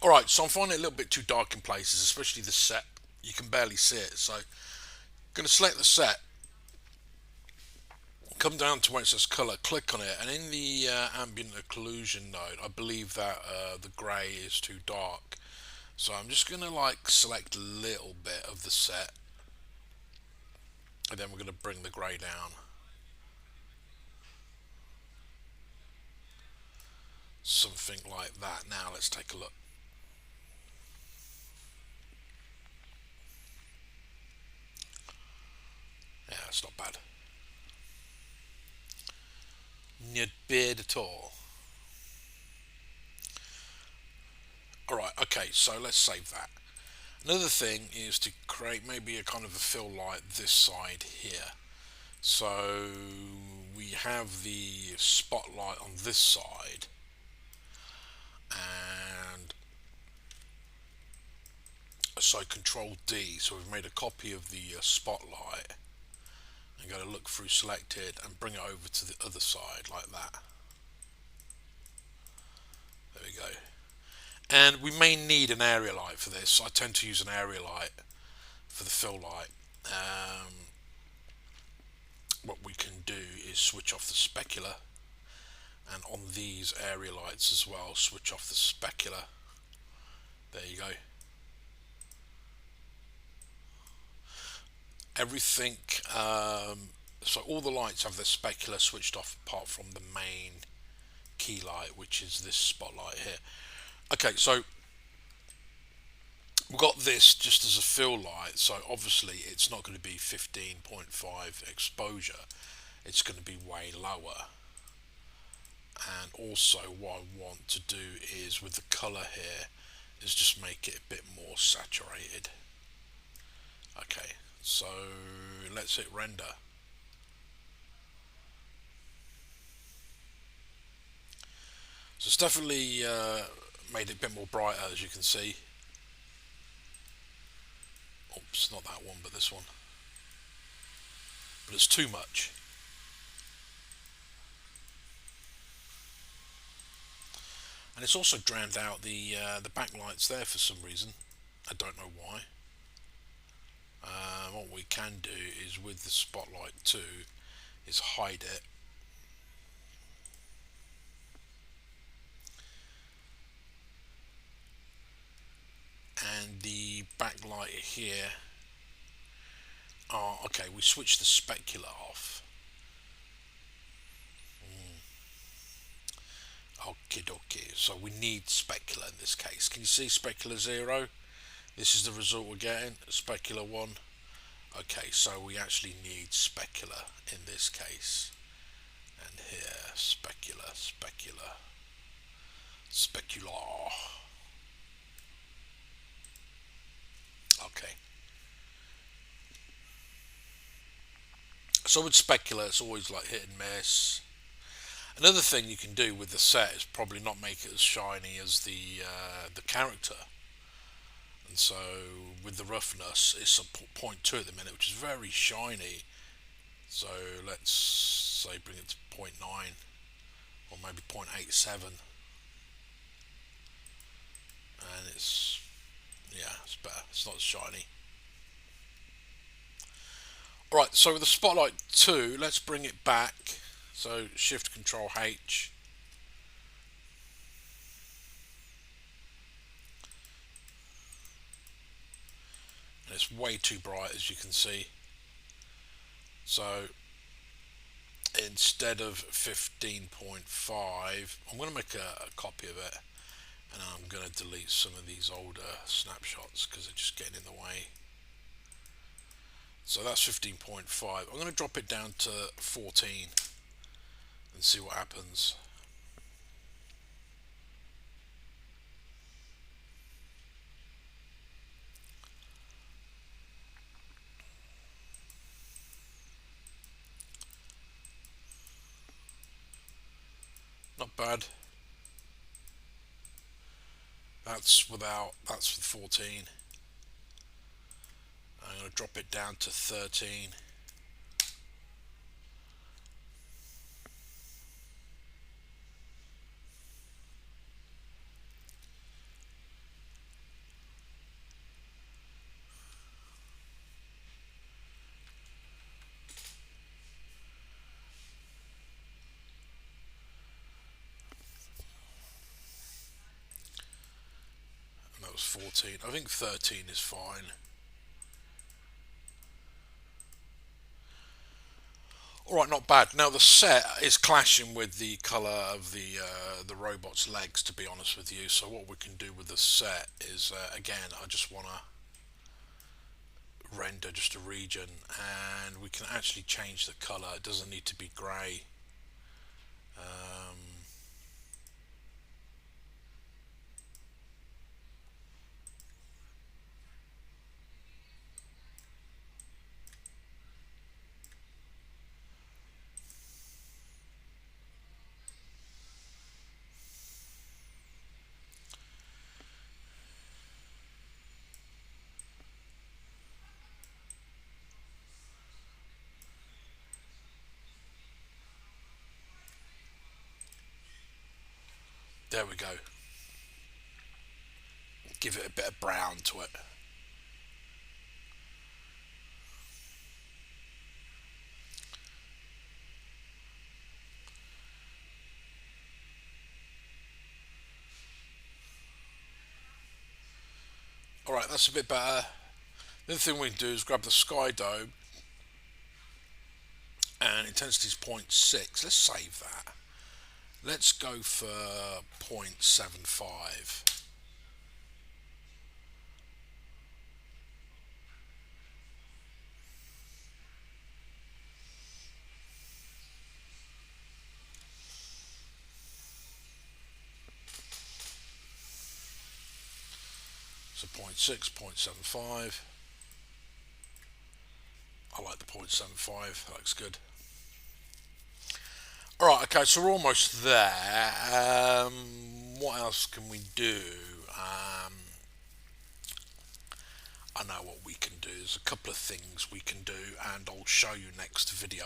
Alright, so I'm finding it a little bit too dark in places, especially the set. You can barely see it, so I'm going to select the set, come down to where it says colour, click on it, and in the ambient occlusion node, I believe that the grey is too dark. So I'm just going to like select a little bit of the set, and then we're going to bring the grey down. Something like that. Now let's take a look. Yeah, it's not bad. Not bad at all. Alright, okay, so let's save that. Another thing is to create maybe a kind of a fill light this side here. So we have the spotlight on this side, and so Control D. So we've made a copy of the spotlight and go to look through selected and bring it over to the other side like that. There we go. And we may need an area light for this. I tend to use an area light for the fill light. What we can do is switch off the specular, and on these area lights as well, switch off the specular. There you go. Everything, so all the lights have their specular switched off apart from the main key light, which is this spotlight here. Okay, so we've got this just as a fill light, so obviously it's not going to be 15.5 exposure, it's going to be way lower. And also what I want to do is with the colour here is just make it a bit more saturated. Okay, so let's hit render. So it's definitely made it a bit more brighter, as you can see. Oops, not that one, but this one. But it's too much. And it's also drowned out the backlights there for some reason. I don't know why. What we can do is with the spotlight too is hide it. And the backlight here. Oh, okay, we switch the specular off. Okie dokie. So we need specular in this case. Can you see specular 0? This is the result we're getting. Specular 1. Okay, so we actually need specular in this case. And here, specular, specular, specular. Okay. So with specular, it's always like hit and miss. Another thing you can do with the set is probably not make it as shiny as the character. And so with the roughness, it's a 0.2 at the minute, which is very shiny. So let's say bring it to 0.9 or maybe 0.87, and it's better. It's not as shiny. Alright, so with the spotlight 2, let's bring it back. So Shift Control H. And it's way too bright, as you can see. So instead of 15.5, I'm going to make a copy of it, and I'm going to delete some of these older snapshots because they're just getting in the way. So that's 15.5. I'm going to drop it down to 14 and see what happens. Not bad. That's for 14. I'm going to drop it down to 13. was 14. I think 13 is fine. Alright, not bad. Now the set is clashing with the colour of the robot's legs, to be honest with you. So what we can do with the set is, again, I just want to render just a region, and we can actually change the colour. It doesn't need to be grey. There we go. Give it a bit of brown to it. Alright, that's a bit better. The other thing we can do is grab the sky dome, and intensity is 0.6. Let's save that. Let's go for 0.75. So 0.6, 0.75. I like the 0.75. That looks good. Alright, okay, so we're almost there. What else can we do? I know what we can do. There's a couple of things we can do, and I'll show you next video.